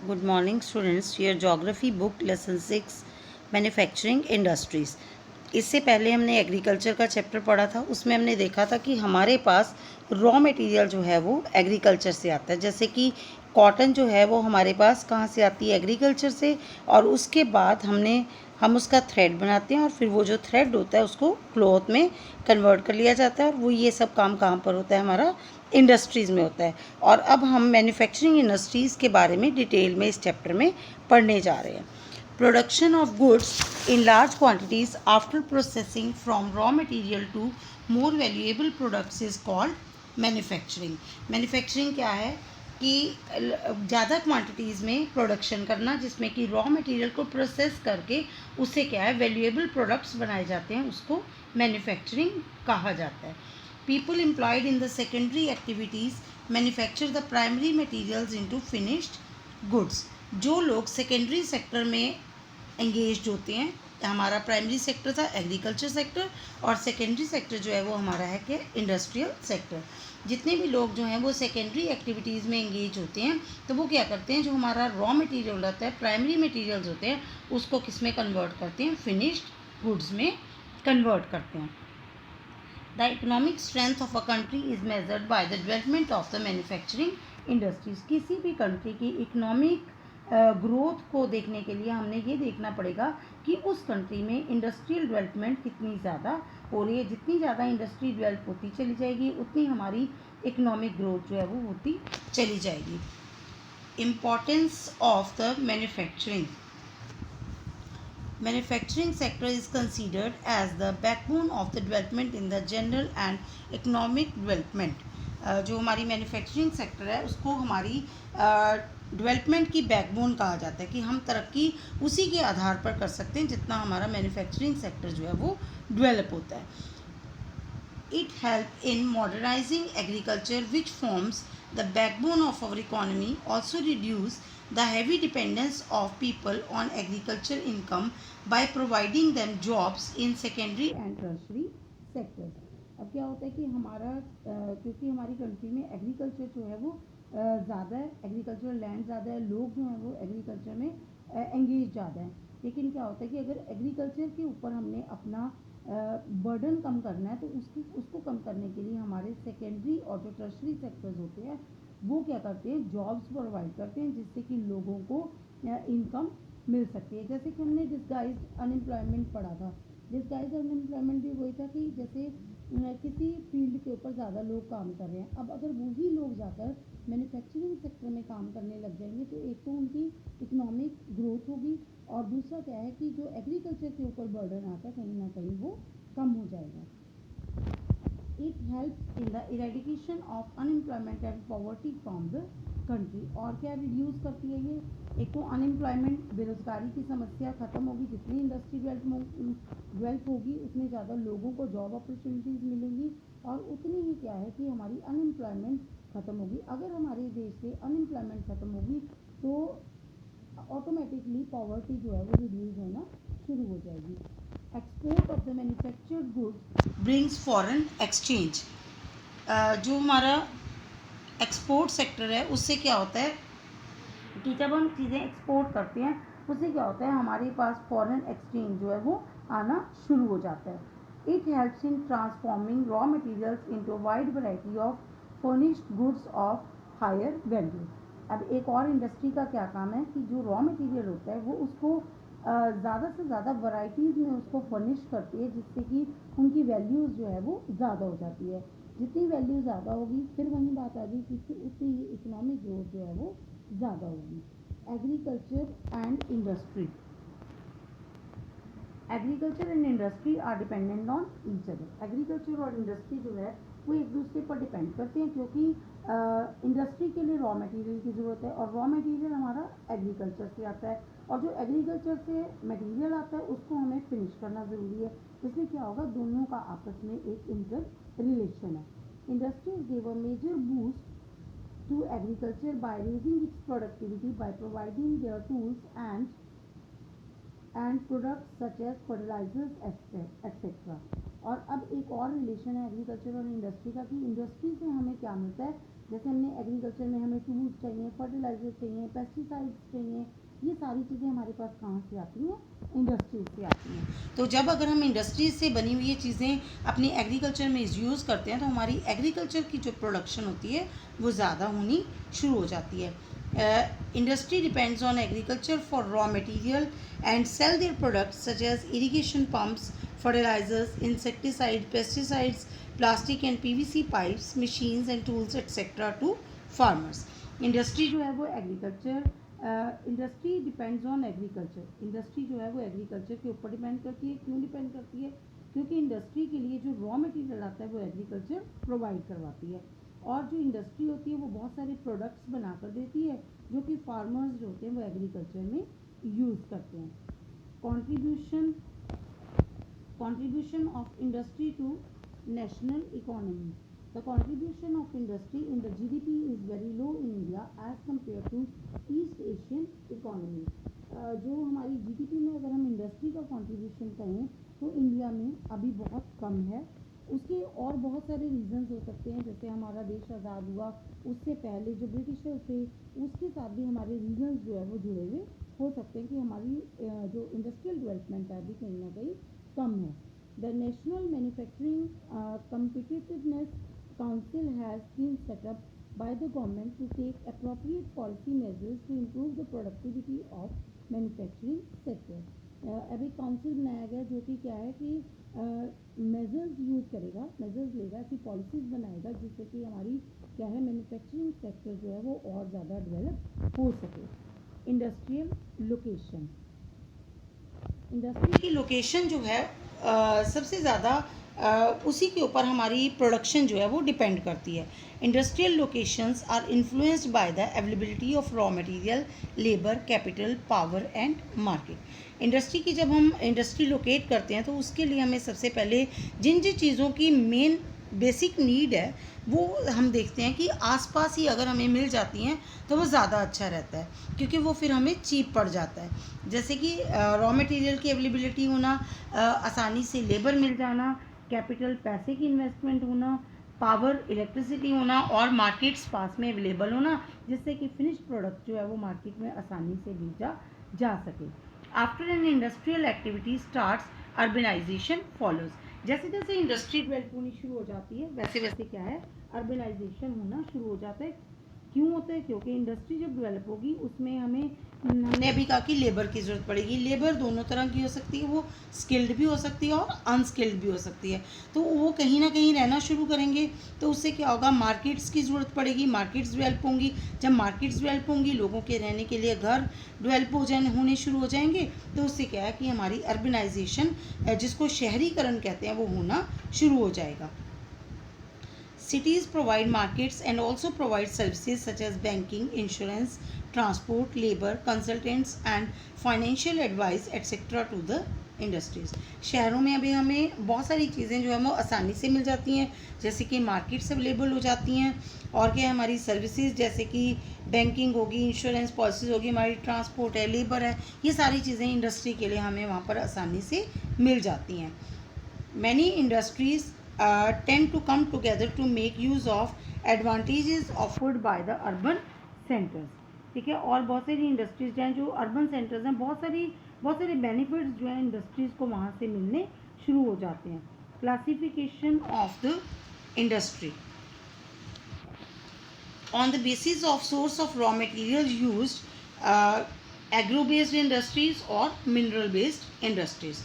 Good morning students. Your geography book lesson 6 manufacturing industries. इससे पहले हमने एग्रीकल्चर का चैप्टर पढ़ा था। उसमें हमने देखा था कि हमारे पास रॉ मटेरियल जो है वो एग्रीकल्चर से आता है। जैसे कि कॉटन जो है वो हमारे पास कहाँ से आती है, एग्रीकल्चर से। और उसके बाद हम उसका थ्रेड बनाते हैं और फिर वो जो थ्रेड होता है उसको क्लॉथ में कन्वर्ट कर लिया जाता है। और वो ये सब काम कहाँ पर होता है, हमारा इंडस्ट्रीज़ में होता है। और अब हम मैन्युफैक्चरिंग इंडस्ट्रीज़ के बारे में डिटेल में इस चैप्टर में पढ़ने जा रहे हैं। Production of goods in large quantities after processing from raw material to more valuable products is called manufacturing. Manufacturing क्या है कि ज़्यादा क्वांटिटीज़ में प्रोडक्शन करना, जिसमें कि रॉ मटेरियल को प्रोसेस करके उससे क्या है वैल्यूएबल प्रोडक्ट्स बनाए जाते हैं, उसको मैन्युफैक्चरिंग कहा जाता है। People employed in the secondary activities manufacture the primary materials into finished goods. जो लोग सेकेंडरी सेक्टर में एंगेज्ड होते हैं, हमारा प्राइमरी सेक्टर था एग्रीकल्चर सेक्टर, और सेकेंडरी सेक्टर जो है वो हमारा है कि इंडस्ट्रियल सेक्टर। जितने भी लोग जो हैं वो सेकेंडरी एक्टिविटीज़ में एंगेज होते हैं, तो वो क्या करते हैं, जो हमारा रॉ मटेरियल होता है, प्राइमरी मटेरियल्स होते हैं, उसको किस में कन्वर्ट करते हैं, फिनिश्ड गुड्स में कन्वर्ट करते हैं। The economic strength of a country is measured by the development of the manufacturing industries. किसी भी कंट्री की इकोनॉमिक ग्रोथ को देखने के लिए हमने ये देखना पड़ेगा कि उस कंट्री में इंडस्ट्रियल डेवलपमेंट कितनी ज़्यादा हो रही है। जितनी ज़्यादा इंडस्ट्री डेवलप होती चली जाएगी, उतनी हमारी इकोनॉमिक ग्रोथ जो है वो होती चली जाएगी। Importance of the manufacturing. Manufacturing sector is considered as the backbone of the development in the general and economic development. जो हमारी मैन्युफैक्चरिंग सेक्टर है उसको हमारी डेवलपमेंट की बैकबोन कहा जाता है, कि हम तरक्की उसी के आधार पर कर सकते हैं जितना हमारा मैन्युफैक्चरिंग सेक्टर जो है वो डेवलप होता है। It helps in modernizing agriculture, which forms the backbone of our economy. Also reduce the heavy dependence of people on agriculture income by providing them jobs in secondary and tertiary sectors. अब क्या होता है कि हमारा क्योंकि हमारी country में agriculture जो है वो ज़्यादा है, एग्रीकल्चरल लैंड ज़्यादा है, लोग जो हैं वो एग्रीकल्चर में एंगेज ज़्यादा है। लेकिन क्या होता है कि अगर एग्रीकल्चर के ऊपर हमने अपना बर्डन कम करना है, तो उसको कम करने के लिए हमारे सेकेंडरी और जो टर्शरी सेक्टर्स होते हैं वो क्या करते हैं, जॉब्स प्रोवाइड करते हैं, जिससे कि लोगों को इनकम मिल सकती है। जैसे कि हमने डिस्गाइज्ड अनएम्प्लॉयमेंट पढ़ा था। डिस्गाइज्ड अनएम्प्लॉयमेंट भी वही था कि जैसे किसी फील्ड के ऊपर ज़्यादा लोग काम कर रहे हैं, अब अगर वही लोग जाकर मैन्युफैक्चरिंग सेक्टर में काम करने लग जाएंगे, तो एक तो उनकी इकोनॉमिक ग्रोथ होगी, और दूसरा क्या है कि जो एग्रीकल्चर के ऊपर बर्डन आता है कहीं ना कहीं वो कम हो जाएगा। It helps in the eradication of unemployment and poverty from the country. और क्या रिड्यूस करती है ये, एक तो अनएम्प्लॉयमेंट, बेरोजगारी की समस्या खत्म होगी। जितनी इंडस्ट्री डेवलप होगी उतने ज़्यादा लोगों को जॉब अपॉर्चुनिटीज़ मिलेंगी, और उतनी ही क्या है कि हमारी अनएम्प्लॉयमेंट ख़त्म होगी। अगर हमारे देश से अनएम्प्लॉयमेंट ख़त्म होगी तो ऑटोमेटिकली पॉवर्टी जो है वो रिड्यूस होना शुरू हो जाएगी। Export of the manufactured goods brings foreign exchange. जो हमारा एक्सपोर्ट सेक्टर है उससे क्या होता है कि जब हम चीज़ें एक्सपोर्ट करते हैं उससे क्या होता है, हमारे पास फॉरेन एक्सचेंज जो है वो आना शुरू हो जाता है। It helps in transforming raw materials into wide variety of furnished goods of higher value. अब एक और इंडस्ट्री का क्या काम है कि जो रॉ मटेरियल होता है वो उसको ज़्यादा से ज़्यादा वैरायटीज़ में उसको फर्निश करती है, जिससे कि उनकी वैल्यूज़ जो है वो ज़्यादा हो जाती है। जितनी वैल्यू ज़्यादा होगी, फिर वही बात आ गई कि उतनी ही इकोनॉमिक ग्रोथ जो है वो ज़्यादा होगी। Agriculture and industry. Agriculture and industry are dependent on each other. Agriculture और इंडस्ट्री जो है वो एक दूसरे पर डिपेंड करते हैं, क्योंकि इंडस्ट्री के लिए रॉ मटेरियल की ज़रूरत है, और रॉ मटेरियल हमारा एग्रीकल्चर से आता है, और जो एग्रीकल्चर से मटेरियल आता है उसको हमें फिनिश करना ज़रूरी है। इसलिए क्या होगा, दोनों का आपस में एक इंटर रिलेशन है। Industries give a major boost to agriculture by raising its productivity by providing their tools and products such as fertilizers etc. और अब एक और रिलेशन है एग्रीकल्चर और इंडस्ट्री का, कि इंडस्ट्री से हमें क्या मिलता है, जैसे हमने एग्रीकल्चर में हमें टूल्स चाहिए, फर्टिलाइजर चाहिए, पेस्टिसाइड्स चाहिए, ये सारी चीज़ें हमारे पास कहाँ से आती हैं? इंडस्ट्रीज से आती हैं। तो जब अगर हम इंडस्ट्रीज से बनी हुई ये चीज़ें अपनी एग्रीकल्चर में यूज़ करते हैं तो हमारी एग्रीकल्चर की जो प्रोडक्शन होती है वो ज़्यादा होनी शुरू हो जाती है. Industry depends on agriculture for raw material and sell their products such as irrigation pumps, fertilizers, insecticides, pesticides, plastic and PVC pipes, machines and tools etc. to farmers. Industry जो है वो industry depends on agriculture. Industry जो है वो agriculture के ऊपर depend करती है. क्यों डिपेंड करती है? क्योंकि इंडस्ट्री के लिए जो रॉ मटेरियल आता है वो एग्रीकल्चर प्रोवाइड करवाती है, और जो इंडस्ट्री होती है वो बहुत सारे प्रोडक्ट्स बना कर देती है जो कि फार्मर्स जो होते हैं वो एग्रीकल्चर में यूज़ करते हैं. Contribution of industry to national economy. The contribution of industry in the GDP is very low in India as compared to East Asian economy. जो हमारी GDP में अगर हम इंडस्ट्री का कंट्रीब्यूशन कहें तो इंडिया में अभी बहुत कम है. उसके और बहुत सारे रीजंस हो सकते हैं, जैसे हमारा देश आज़ाद हुआ उससे पहले जो ब्रिटिशर थे उसके साथ भी हमारे रीजंस जो है वो जुड़े हुए हो सकते हैं कि हमारी जो इंडस्ट्रियल डेवलपमेंट है अभी कहीं ना कहीं कम है. The National Manufacturing Competitiveness Council has been set up by the government to take appropriate policy measures to improve the productivity of manufacturing sector. अभी काउंसिल बनाया गया जो कि क्या है कि मेजर्स यूज़ करेगा, मेजर्स लेगा, ऐसी पॉलिसीज़ बनाएगा जिससे कि हमारी क्या है मैन्युफैक्चरिंग सेक्टर जो है वो और ज़्यादा डेवलप हो सके. Industrial location. इंडस्ट्री की लोकेशन जो है सबसे ज़्यादा उसी के ऊपर हमारी प्रोडक्शन जो है वो डिपेंड करती है. Industrial locations are influenced by the availability of raw material, labour, capital, power and market. Industry की जब हम इंडस्ट्री लोकेट करते हैं तो उसके लिए हमें सबसे पहले जिन जिन चीज़ों की मेन बेसिक नीड है वो हम देखते हैं कि आसपास ही अगर हमें मिल जाती हैं तो वो ज़्यादा अच्छा रहता है, क्योंकि वो फिर हमें चीप पड़ जाता है. जैसे कि रॉ मटेरियल की अवेलेबिलिटी होना, आसानी से लेबर मिल जाना, कैपिटल पैसे की इन्वेस्टमेंट होना, पावर इलेक्ट्रिसिटी होना और मार्केट्स पास में अवेलेबल होना जिससे कि फिनिश प्रोडक्ट जो है वो मार्केट में आसानी से भेजा जा सके. After an industrial activity starts urbanisation follows. जैसे जैसे इंडस्ट्री डेवलप होनी शुरू हो जाती है वैसे वैसे क्या है अर्बनाइजेशन होना शुरू हो जाता है. क्यों होता है? क्योंकि इंडस्ट्री जब डेवलप होगी उसमें हमने अभी कहा कि लेबर की ज़रूरत पड़ेगी. लेबर दोनों तरह की हो सकती है, वो स्किल्ड भी हो सकती है और अनस्किल्ड भी हो सकती है. तो वो कहीं ना कहीं रहना शुरू करेंगे तो उससे क्या होगा, मार्केट्स की ज़रूरत पड़ेगी, मार्केट्स डेवलप होंगी. जब मार्केट्स डेवलप होंगी लोगों के रहने के लिए घर डेवलप होने शुरू हो जाएंगे तो उससे क्या है कि हमारी अर्बनाइजेशन जिसको शहरीकरण कहते हैं वो होना शुरू हो जाएगा. Cities provide markets and also provide services such as banking, insurance, transport, labor, consultants and financial advice etc. to the industries. शहरों में अभी हमें बहुत सारी चीज़ें जो है वो आसानी से मिल जाती हैं, जैसे कि मार्केट्स अवेलेबल हो जाती हैं और क्या हमारी सर्विसेज जैसे कि बैंकिंग होगी, इंश्योरेंस पॉलिसीज होगी, हमारी ट्रांसपोर्ट है, लेबर है, ये सारी चीज़ें इंडस्ट्री के लिए हमें वहाँ पर आसानी से मिल जाती हैं. Many industries tend to come together to make use of advantages offered by the urban centers. ठीक है, और बहुत सारी इंडस्ट्रीज हैं जो अर्बन सेंटर्स हैं, बहुत सारे बेनिफिट्स जो हैं इंडस्ट्रीज़ को वहाँ से मिलने शुरू हो जाते हैं. Classification of the industry on the basis of source of raw material used, agro based industries or mineral based industries.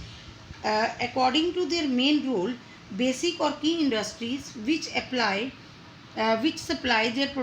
According to their main role, basic or key industries which supply their